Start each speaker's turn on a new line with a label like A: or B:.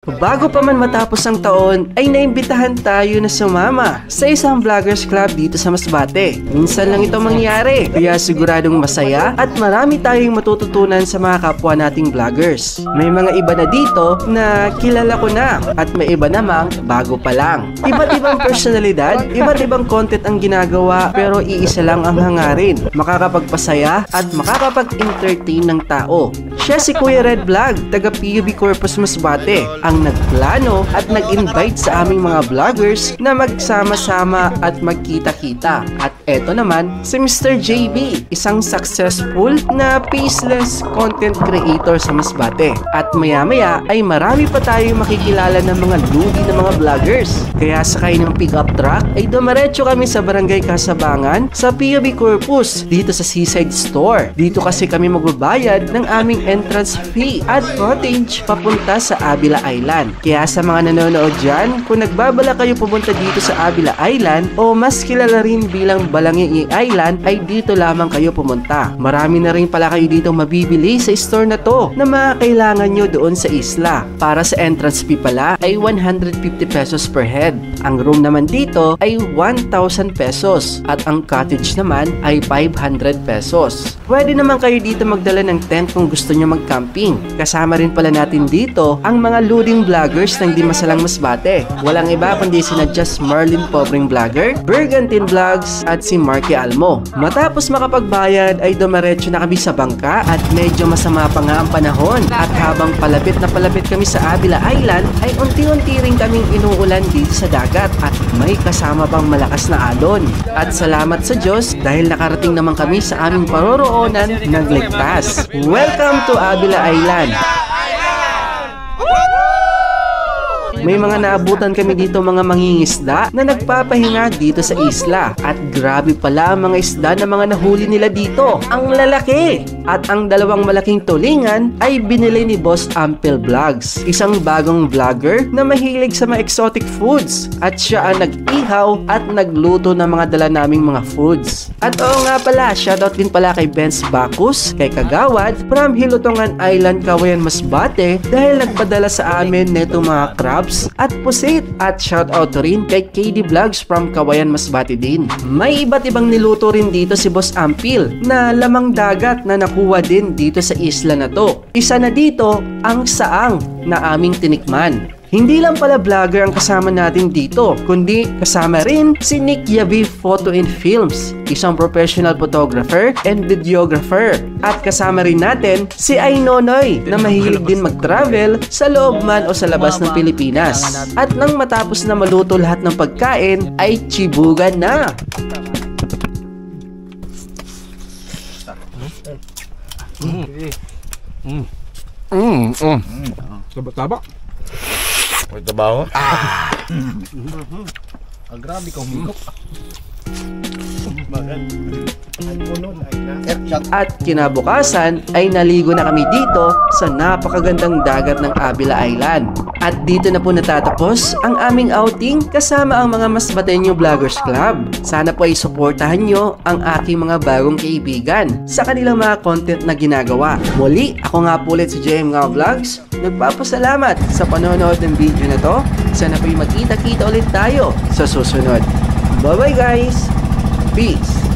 A: Bago pa man matapos ang taon, ay naimbitahan tayo na sumama sa isang vloggers club dito sa Masbate. Minsan lang ito mangyari, kaya siguradong masaya at marami tayong matututunan sa mga kapwa nating vloggers. May mga iba na dito na kilala ko na at may iba namang bago pa lang. Iba't ibang personalidad, iba't ibang content ang ginagawa pero iisa lang ang hangarin, makakapagpasaya at makakapag-entertain ng tao. Siya si Kuya Red Vlog, taga PUB Corpus Masbate, ang nagplano at nag-invite sa aming mga vloggers na magsama-sama at magkita-kita. At eto naman si Mr. JB, isang successful na faceless content creator sa Masbate. At maya-maya ay marami pa tayong makikilala ng mga lugi na mga vloggers. Kaya sakay ng pick-up truck ay dumiretso kami sa Barangay Kasabangan sa PUB Corpus dito sa Seaside Store. Dito kasi kami magbabayad ng aming entrance fee at cottage papunta sa Avila Island. Kaya sa mga nanonood dyan, kung nagbabala kayo pumunta dito sa Avila Island o mas kilala rin bilang Balangigi Island, ay dito lamang kayo pumunta. Marami na rin pala kayo dito mabibili sa store na to na mga kailangan nyo doon sa isla. Para sa entrance fee pala ay 150 pesos per head. Ang room naman dito ay 1,000 pesos at ang cottage naman ay 500 pesos. Pwede naman kayo dito magdala ng tent kung gusto nyo mag-camping. Kasama rin pala natin dito ang mga luding vloggers ng Di Masalang Masbate. Walang iba kundi sina Just Marlin Pobreng Vlogger, Bergantin Vlogs at si Marky Almo. Matapos makapagbayad ay dumiretso na kami sa bangka at medyo masama pa nga ang panahon. At habang palapit na palapit kami sa Avila Island ay unti-unti rin kaming inuulan dito sa dagat at may kasama pang malakas na alon. At salamat sa Diyos dahil nakarating naman kami sa aming paroroonan ng ligtas. Welcome to Avila Island! May mga naabutan kami dito mga mangingisda na nagpapahinga dito sa isla. At grabe pala ang mga isda na mga nahuli nila dito. Ang lalaki! At ang dalawang malaking tulingan ay binili ni Boss Ampel Vlogs, isang bagong vlogger na mahilig sa mga exotic foods. At siya ang nag-ihaw at nagluto ng mga dala naming mga foods. At oo nga pala, shoutout din pala kay Benz Bacus, kay Kagawad, from Hilutungan Island, Kawayan, Masbate, dahil nagpadala sa amin neto mga crabs at pusit. At shoutout rin kay KD Vlogs from Kawayan, Masbate din. May iba't ibang niluto rin dito si Boss Ampil na lamang dagat na nakuha din dito sa isla na to. Isa na dito ang saang na aming tinikman. Hindi lang pala vlogger ang kasama natin dito, kundi kasama rin si Nick Yavi Photo and Films, isang professional photographer and videographer. At kasama rin natin si Ainonoy na mahilig din mag-travel sa loob man o sa labas ng Pilipinas. At nang matapos na maluto lahat ng pagkain ay chibugan na.
B: Taba-taba.
C: May trabaho?
B: Grabe ka humigop.
A: At kinabukasan ay naligo na kami dito sa napakagandang dagat ng Avila Island. At dito na po natatapos ang aming outing kasama ang mga Masbateño Vloggers Club. Sana po ay suportahan nyo ang aking mga bagong kaibigan sa kanilang mga content na ginagawa. Muli, ako nga po ulit si JM Nga Vlogs. Nagpapasalamat sa panonood ng video na to. Sana po'y magkita-kita ulit tayo sa susunod. Bye bye guys! Peace!